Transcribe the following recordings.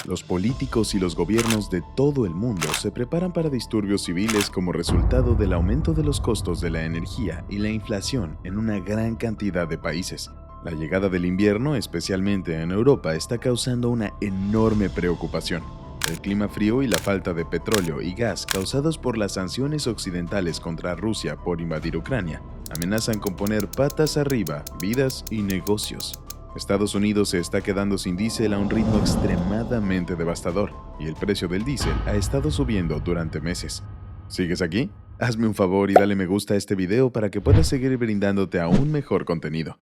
Los políticos y los gobiernos de todo el mundo se preparan para disturbios civiles como resultado del aumento de los costos de la energía y la inflación en una gran cantidad de países. La llegada del invierno, especialmente en Europa, está causando una enorme preocupación. El clima frío y la falta de petróleo y gas causados por las sanciones occidentales contra Rusia por invadir Ucrania amenazan con poner patas arriba vidas y negocios. Estados Unidos se está quedando sin diésel a un ritmo extremadamente devastador y el precio del diésel ha estado subiendo durante meses. ¿Sigues aquí? Hazme un favor y dale me gusta a este video para que puedas seguir brindándote aún mejor contenido.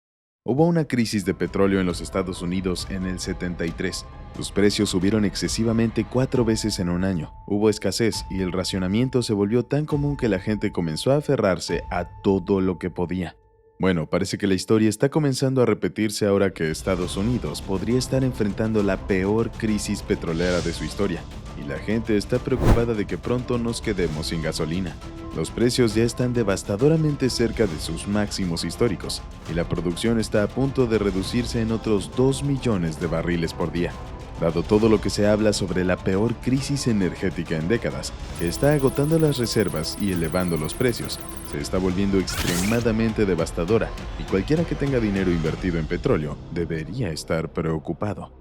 Hubo una crisis de petróleo en los Estados Unidos en el 73. Los precios subieron excesivamente 4 veces en un año. Hubo escasez y el racionamiento se volvió tan común que la gente comenzó a aferrarse a todo lo que podía. Bueno, parece que la historia está comenzando a repetirse ahora que Estados Unidos podría estar enfrentando la peor crisis petrolera de su historia, y la gente está preocupada de que pronto nos quedemos sin gasolina. Los precios ya están devastadoramente cerca de sus máximos históricos, y la producción está a punto de reducirse en otros 2 millones de barriles por día. Dado todo lo que se habla sobre la peor crisis energética en décadas, que está agotando las reservas y elevando los precios, se está volviendo extremadamente devastadora y cualquiera que tenga dinero invertido en petróleo debería estar preocupado.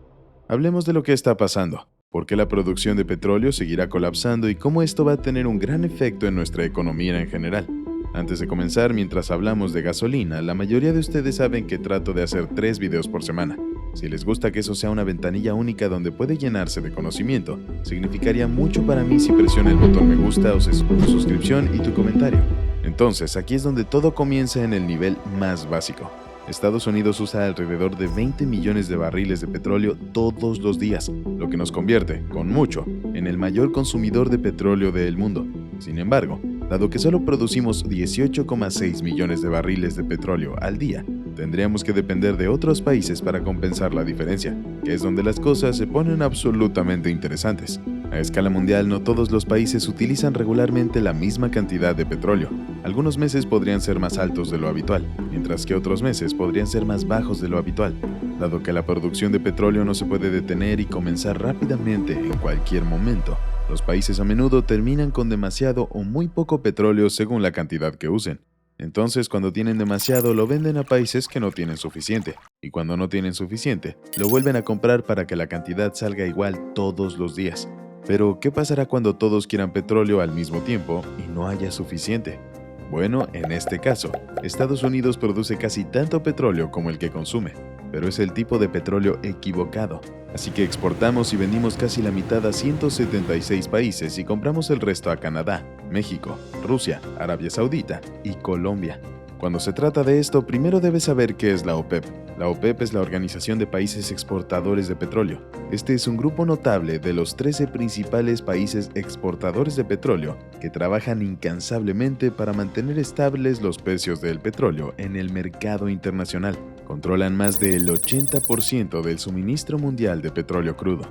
Hablemos de lo que está pasando, por qué la producción de petróleo seguirá colapsando y cómo esto va a tener un gran efecto en nuestra economía en general. Antes de comenzar, mientras hablamos de gasolina, la mayoría de ustedes saben que trato de hacer 3 videos por semana. Si les gusta que eso sea una ventanilla única donde puede llenarse de conocimiento, significaría mucho para mí si presiona el botón me gusta o tu suscripción y tu comentario. Entonces, aquí es donde todo comienza en el nivel más básico. Estados Unidos usa alrededor de 20 millones de barriles de petróleo todos los días, lo que nos convierte, con mucho, en el mayor consumidor de petróleo del mundo. Sin embargo, dado que solo producimos 18,6 millones de barriles de petróleo al día, tendríamos que depender de otros países para compensar la diferencia, que es donde las cosas se ponen absolutamente interesantes. A escala mundial, no todos los países utilizan regularmente la misma cantidad de petróleo. Algunos meses podrían ser más altos de lo habitual, mientras que otros meses podrían ser más bajos de lo habitual. Dado que la producción de petróleo no se puede detener y comenzar rápidamente en cualquier momento, los países a menudo terminan con demasiado o muy poco petróleo según la cantidad que usen. Entonces, cuando tienen demasiado, lo venden a países que no tienen suficiente, y cuando no tienen suficiente, lo vuelven a comprar para que la cantidad salga igual todos los días. Pero, ¿qué pasará cuando todos quieran petróleo al mismo tiempo y no haya suficiente? Bueno, en este caso, Estados Unidos produce casi tanto petróleo como el que consume, pero es el tipo de petróleo equivocado. Así que exportamos y vendimos casi la mitad a 176 países y compramos el resto a Canadá, México, Rusia, Arabia Saudita y Colombia. Cuando se trata de esto, primero debes saber qué es la OPEP. La OPEP es la Organización de Países Exportadores de Petróleo. Este es un grupo notable de los 13 principales países exportadores de petróleo que trabajan incansablemente para mantener estables los precios del petróleo en el mercado internacional. Controlan más del 80% del suministro mundial de petróleo crudo.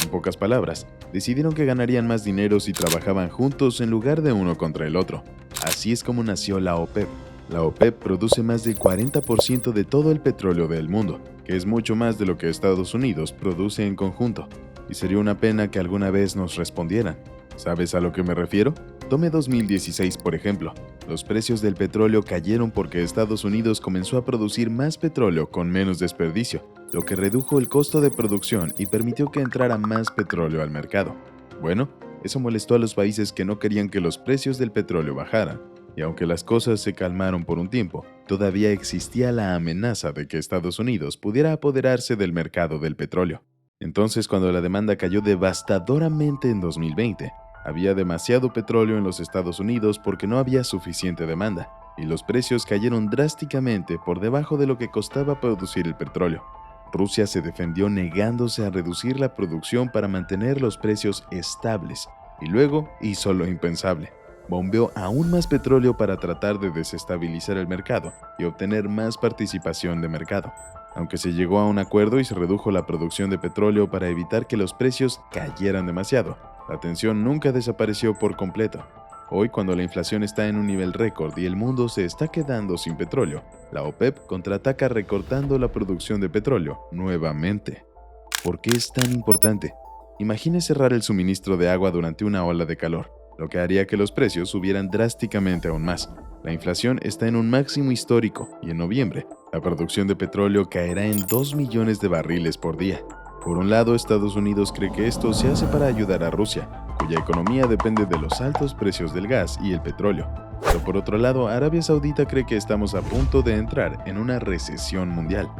En pocas palabras, decidieron que ganarían más dinero si trabajaban juntos en lugar de uno contra el otro. Así es como nació la OPEP. La OPEP produce más del 40% de todo el petróleo del mundo, que es mucho más de lo que Estados Unidos produce en conjunto. Y sería una pena que alguna vez nos respondieran. ¿Sabes a lo que me refiero? Tome 2016, por ejemplo. Los precios del petróleo cayeron porque Estados Unidos comenzó a producir más petróleo con menos desperdicio, lo que redujo el costo de producción y permitió que entrara más petróleo al mercado. Bueno, eso molestó a los países que no querían que los precios del petróleo bajaran. Y aunque las cosas se calmaron por un tiempo, todavía existía la amenaza de que Estados Unidos pudiera apoderarse del mercado del petróleo. Entonces, cuando la demanda cayó devastadoramente en 2020, había demasiado petróleo en los Estados Unidos porque no había suficiente demanda, y los precios cayeron drásticamente por debajo de lo que costaba producir el petróleo. Rusia se defendió negándose a reducir la producción para mantener los precios estables, y luego hizo lo impensable. Bombeó aún más petróleo para tratar de desestabilizar el mercado y obtener más participación de mercado. Aunque se llegó a un acuerdo y se redujo la producción de petróleo para evitar que los precios cayeran demasiado, la tensión nunca desapareció por completo. Hoy, cuando la inflación está en un nivel récord y el mundo se está quedando sin petróleo, la OPEP contraataca recortando la producción de petróleo nuevamente. ¿Por qué es tan importante? Imagine cerrar el suministro de agua durante una ola de calor, lo que haría que los precios subieran drásticamente aún más. La inflación está en un máximo histórico y en noviembre, la producción de petróleo caerá en 2 millones de barriles por día. Por un lado, Estados Unidos cree que esto se hace para ayudar a Rusia, cuya economía depende de los altos precios del gas y el petróleo. Pero por otro lado, Arabia Saudita cree que estamos a punto de entrar en una recesión mundial.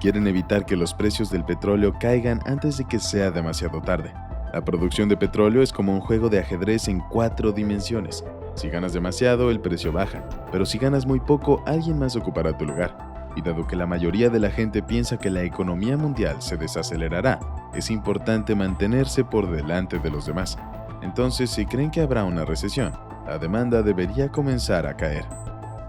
Quieren evitar que los precios del petróleo caigan antes de que sea demasiado tarde. La producción de petróleo es como un juego de ajedrez en 4 dimensiones. Si ganas demasiado, el precio baja, pero si ganas muy poco, alguien más ocupará tu lugar. Y dado que la mayoría de la gente piensa que la economía mundial se desacelerará, es importante mantenerse por delante de los demás. Entonces, si creen que habrá una recesión, la demanda debería comenzar a caer.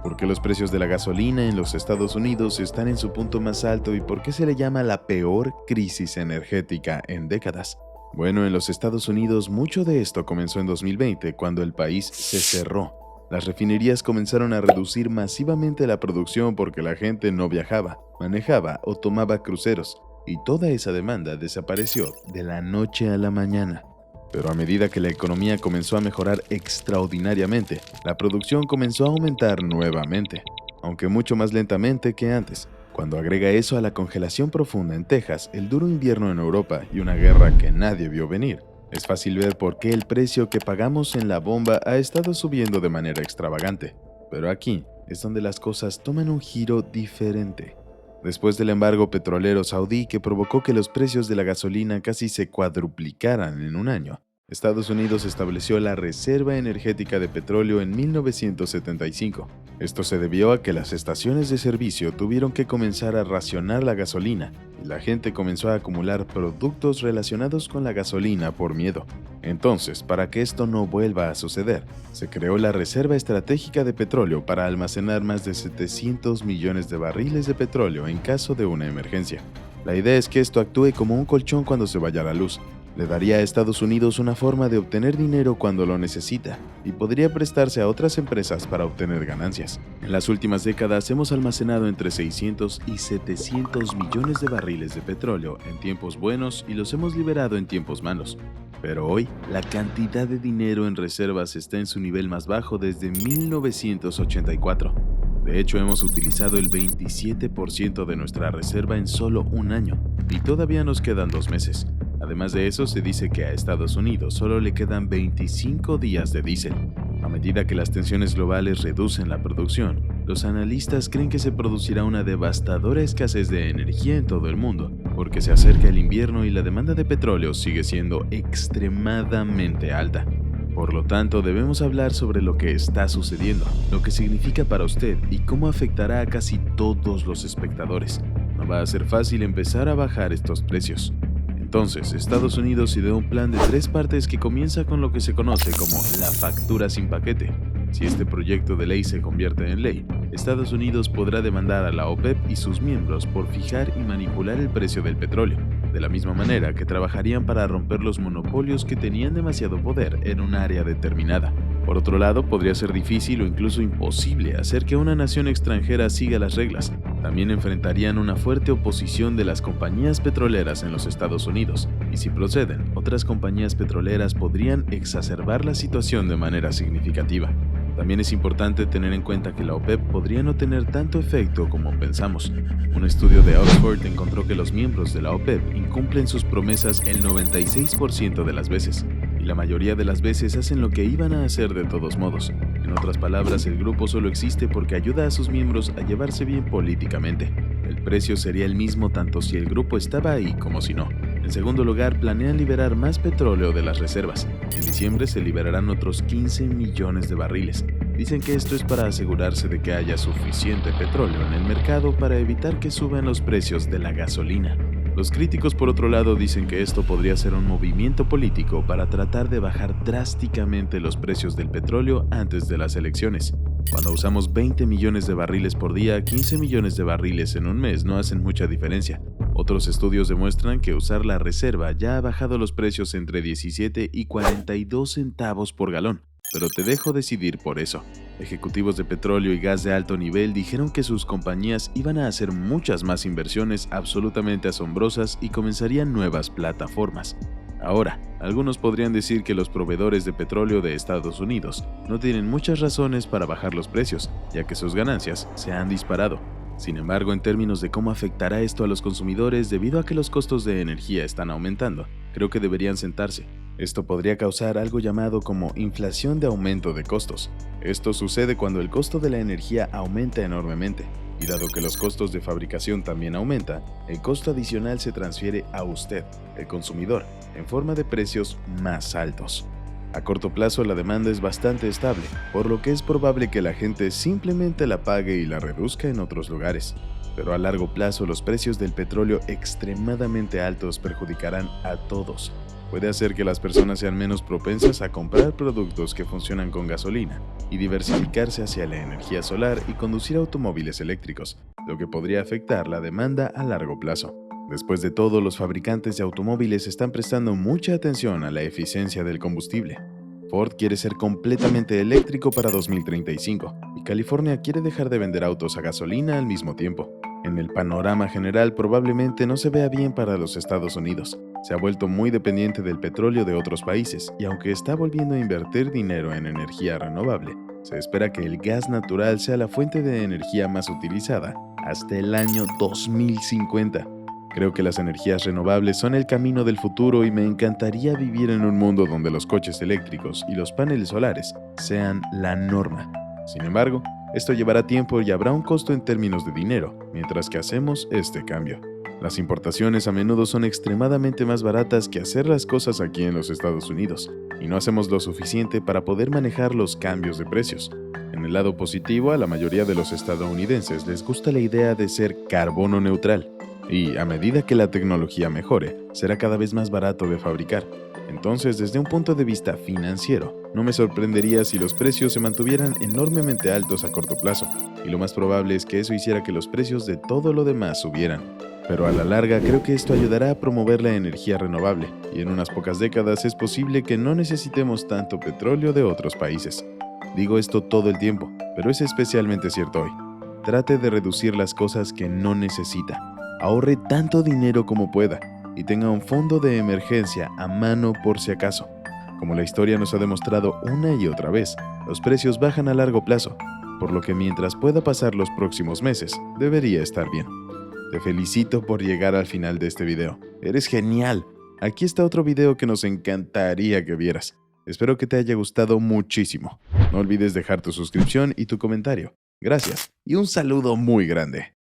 ¿Por qué los precios de la gasolina en los Estados Unidos están en su punto más alto y por qué se le llama la peor crisis energética en décadas? Bueno, en los Estados Unidos mucho de esto comenzó en 2020, cuando el país se cerró. Las refinerías comenzaron a reducir masivamente la producción porque la gente no viajaba, manejaba o tomaba cruceros, y toda esa demanda desapareció de la noche a la mañana. Pero a medida que la economía comenzó a mejorar extraordinariamente, la producción comenzó a aumentar nuevamente, aunque mucho más lentamente que antes. Cuando agrega eso a la congelación profunda en Texas, el duro invierno en Europa y una guerra que nadie vio venir, es fácil ver por qué el precio que pagamos en la bomba ha estado subiendo de manera extravagante. Pero aquí es donde las cosas toman un giro diferente. Después del embargo petrolero saudí que provocó que los precios de la gasolina casi se cuadruplicaran en un año, Estados Unidos estableció la Reserva Energética de Petróleo en 1975. Esto se debió a que las estaciones de servicio tuvieron que comenzar a racionar la gasolina y la gente comenzó a acumular productos relacionados con la gasolina por miedo. Entonces, para que esto no vuelva a suceder, se creó la Reserva Estratégica de Petróleo para almacenar más de 700 millones de barriles de petróleo en caso de una emergencia. La idea es que esto actúe como un colchón cuando se vaya la luz. Le daría a Estados Unidos una forma de obtener dinero cuando lo necesita y podría prestarse a otras empresas para obtener ganancias. En las últimas décadas hemos almacenado entre 600 y 700 millones de barriles de petróleo en tiempos buenos y los hemos liberado en tiempos malos. Pero hoy, la cantidad de dinero en reservas está en su nivel más bajo desde 1984. De hecho, hemos utilizado el 27% de nuestra reserva en solo un año y todavía nos quedan 2 meses. Además de eso, se dice que a Estados Unidos solo le quedan 25 días de diésel. A medida que las tensiones globales reducen la producción, los analistas creen que se producirá una devastadora escasez de energía en todo el mundo, porque se acerca el invierno y la demanda de petróleo sigue siendo extremadamente alta. Por lo tanto, debemos hablar sobre lo que está sucediendo, lo que significa para usted y cómo afectará a casi todos los espectadores. No va a ser fácil empezar a bajar estos precios. Entonces, Estados Unidos ideó un plan de 3 partes que comienza con lo que se conoce como la factura sin paquete. Si este proyecto de ley se convierte en ley, Estados Unidos podrá demandar a la OPEP y sus miembros por fijar y manipular el precio del petróleo, de la misma manera que trabajarían para romper los monopolios que tenían demasiado poder en un área determinada. Por otro lado, podría ser difícil o incluso imposible hacer que una nación extranjera siga las reglas. También enfrentarían una fuerte oposición de las compañías petroleras en los Estados Unidos, y si proceden, otras compañías petroleras podrían exacerbar la situación de manera significativa. También es importante tener en cuenta que la OPEP podría no tener tanto efecto como pensamos. Un estudio de Oxford encontró que los miembros de la OPEP incumplen sus promesas el 96% de las veces, y la mayoría de las veces hacen lo que iban a hacer de todos modos. En otras palabras, el grupo solo existe porque ayuda a sus miembros a llevarse bien políticamente. El precio sería el mismo tanto si el grupo estaba ahí como si no. En segundo lugar, planean liberar más petróleo de las reservas. En diciembre se liberarán otros 15 millones de barriles. Dicen que esto es para asegurarse de que haya suficiente petróleo en el mercado para evitar que suban los precios de la gasolina. Los críticos, por otro lado, dicen que esto podría ser un movimiento político para tratar de bajar drásticamente los precios del petróleo antes de las elecciones. Cuando usamos 20 millones de barriles por día, 15 millones de barriles en un mes no hacen mucha diferencia. Otros estudios demuestran que usar la reserva ya ha bajado los precios entre 17 y 42 centavos por galón. Pero te dejo decidir por eso. Ejecutivos de petróleo y gas de alto nivel dijeron que sus compañías iban a hacer muchas más inversiones absolutamente asombrosas y comenzarían nuevas plataformas. Ahora, algunos podrían decir que los proveedores de petróleo de Estados Unidos no tienen muchas razones para bajar los precios, ya que sus ganancias se han disparado. Sin embargo, en términos de cómo afectará esto a los consumidores debido a que los costos de energía están aumentando, creo que deberían sentarse. Esto podría causar algo llamado como inflación de aumento de costos. Esto sucede cuando el costo de la energía aumenta enormemente, y dado que los costos de fabricación también aumentan, el costo adicional se transfiere a usted, el consumidor, en forma de precios más altos. A corto plazo la demanda es bastante estable, por lo que es probable que la gente simplemente la pague y la reduzca en otros lugares. Pero a largo plazo los precios del petróleo extremadamente altos perjudicarán a todos. Puede hacer que las personas sean menos propensas a comprar productos que funcionan con gasolina y diversificarse hacia la energía solar y conducir automóviles eléctricos, lo que podría afectar la demanda a largo plazo. Después de todo, los fabricantes de automóviles están prestando mucha atención a la eficiencia del combustible. Ford quiere ser completamente eléctrico para 2035 y California quiere dejar de vender autos a gasolina al mismo tiempo. En el panorama general probablemente no se vea bien para los Estados Unidos. Se ha vuelto muy dependiente del petróleo de otros países y aunque está volviendo a invertir dinero en energía renovable, se espera que el gas natural sea la fuente de energía más utilizada hasta el año 2050. Creo que las energías renovables son el camino del futuro y me encantaría vivir en un mundo donde los coches eléctricos y los paneles solares sean la norma. Sin embargo, esto llevará tiempo y habrá un costo en términos de dinero, mientras que hacemos este cambio. Las importaciones a menudo son extremadamente más baratas que hacer las cosas aquí en los Estados Unidos, y no hacemos lo suficiente para poder manejar los cambios de precios. En el lado positivo, a la mayoría de los estadounidenses les gusta la idea de ser carbono neutral, y a medida que la tecnología mejore, será cada vez más barato de fabricar. Entonces, desde un punto de vista financiero, no me sorprendería si los precios se mantuvieran enormemente altos a corto plazo, y lo más probable es que eso hiciera que los precios de todo lo demás subieran. Pero a la larga creo que esto ayudará a promover la energía renovable, y en unas pocas décadas es posible que no necesitemos tanto petróleo de otros países. Digo esto todo el tiempo, pero es especialmente cierto hoy. Trate de reducir las cosas que no necesita. Ahorre tanto dinero como pueda y tenga un fondo de emergencia a mano por si acaso. Como la historia nos ha demostrado una y otra vez, los precios bajan a largo plazo, por lo que mientras pueda pasar los próximos meses, debería estar bien. Te felicito por llegar al final de este video. ¡Eres genial! Aquí está otro video que nos encantaría que vieras. Espero que te haya gustado muchísimo. No olvides dejar tu suscripción y tu comentario. Gracias y un saludo muy grande.